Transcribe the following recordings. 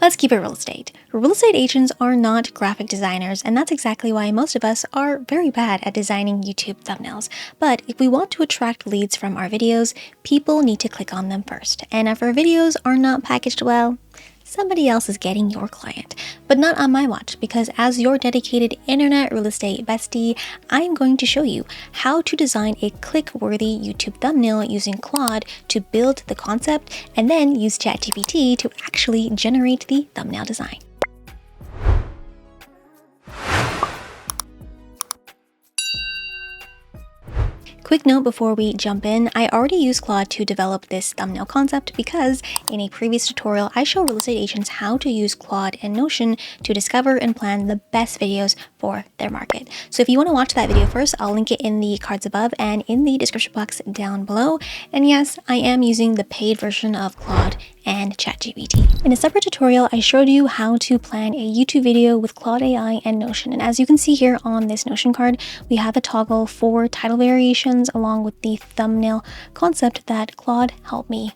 Let's keep it real estate. Real estate agents are not graphic designers, and that's exactly why most of us are very bad at designing YouTube thumbnails. But if we want to attract leads from our videos, people need to click on them first. And if our videos are not packaged well, somebody else is getting your client, but not on my watch, because as your dedicated internet real estate bestie, I'm going to show you how to design a click-worthy YouTube thumbnail using Claude to build the concept and then use ChatGPT to actually generate the thumbnail design. Quick note before we jump in, I already used Claude to develop this thumbnail concept because in a previous tutorial, I show real estate agents how to use Claude and Notion to discover and plan the best videos for their market. So if you want to watch that video first, I'll link it in the cards above and in the description box down below. And yes, I am using the paid version of Claude and ChatGPT. In a separate tutorial, I showed you how to plan a YouTube video with Claude AI and Notion. And as you can see here on this Notion card, we have a toggle for title variations along with the thumbnail concept that Claude helped me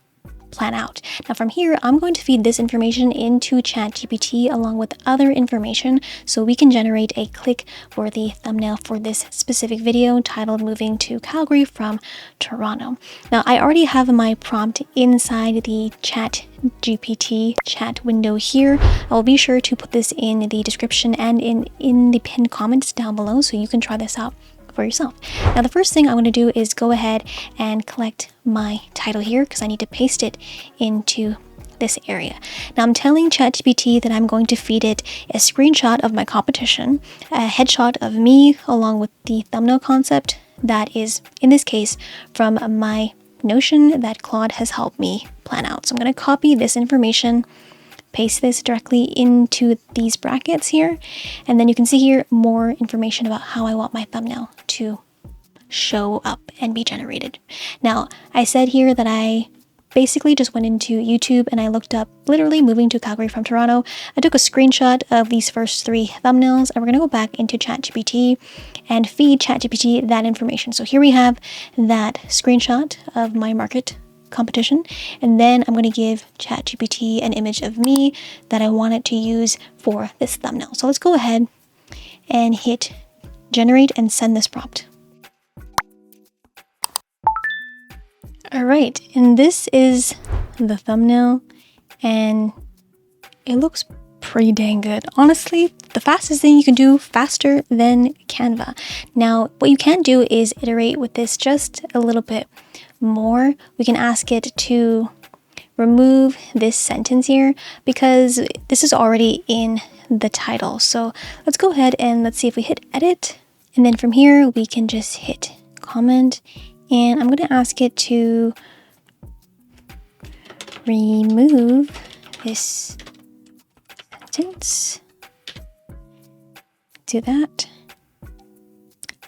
plan out. Now from here, I'm going to feed this information into ChatGPT along with other information so we can generate a click-worthy thumbnail for this specific video titled Moving to Calgary from Toronto. Now I already have my prompt inside the ChatGPT chat window here. I'll be sure to put this in the description and in the pinned comments down below so you can try this out for yourself. Now the first thing I'm going to do is go ahead and collect my title here because I need to paste it into this area. Now I'm telling ChatGPT that I'm going to feed it a screenshot of my competition, a headshot of me along with the thumbnail concept that is, in this case, from my Notion that Claude has helped me plan out. So I'm going to copy this information, paste this directly into these brackets here, and then you can see here more information about how I want my thumbnail to show up and be generated. Now, I said here that I basically just went into YouTube and I looked up literally moving to Calgary from Toronto. I took a screenshot of these first three thumbnails and we're going to go back into ChatGPT and feed ChatGPT that information. So here we have that screenshot of my market competition, and then I'm going to give ChatGPT an image of me that I want it to use for this thumbnail. So let's go ahead and hit generate and send this prompt. All right, and this is the thumbnail and it looks pretty dang good. Honestly, the fastest thing you can do, faster than Canva. Now, what you can do is iterate with this just a little bit more. We can ask it to remove this sentence here because this is already in the title. So let's go ahead and let's see if we hit edit. And then from here, we can just hit comment. And I'm going to ask it to remove this sentence. Do that.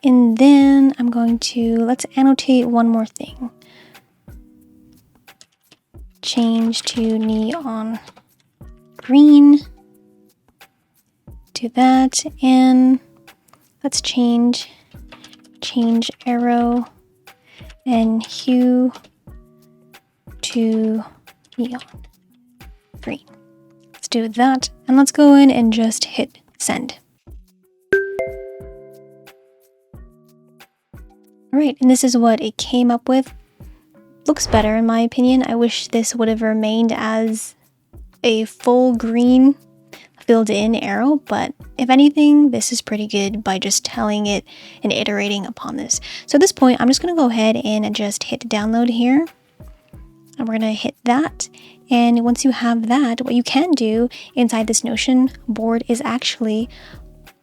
And then I'm going to, let's annotate one more thing. Change to neon green. Do that. And let's change arrow and hue to neon green. Let's do that. And let's go in and just hit send. All right, and this is what it came up with. Looks better in my opinion. I wish this would have remained as a full green filled in arrow, but if anything, this is pretty good by just telling it and iterating upon this. So at this point, I'm just going to go ahead and just hit download here. And we're going to hit that. And once you have that, what you can do inside this Notion board is actually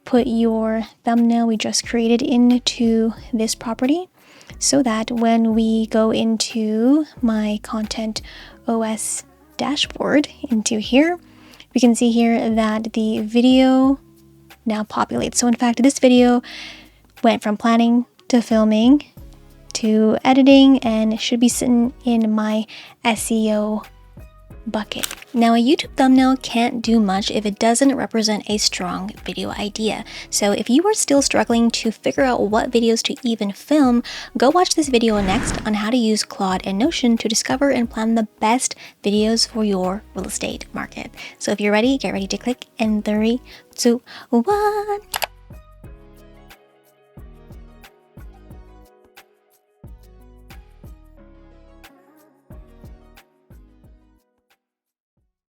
put your thumbnail we just created into this property so that when we go into my content OS dashboard into here, we can see here that the video now populates. So in fact, this video went from planning to filming to editing and should be sitting in my SEO bucket. Now, a YouTube thumbnail can't do much if it doesn't represent a strong video idea. So if you are still struggling to figure out what videos to even film, go watch this video next on how to use Claude and Notion to discover and plan the best videos for your real estate market. So if you're ready, get ready to click in 3, 2, 1.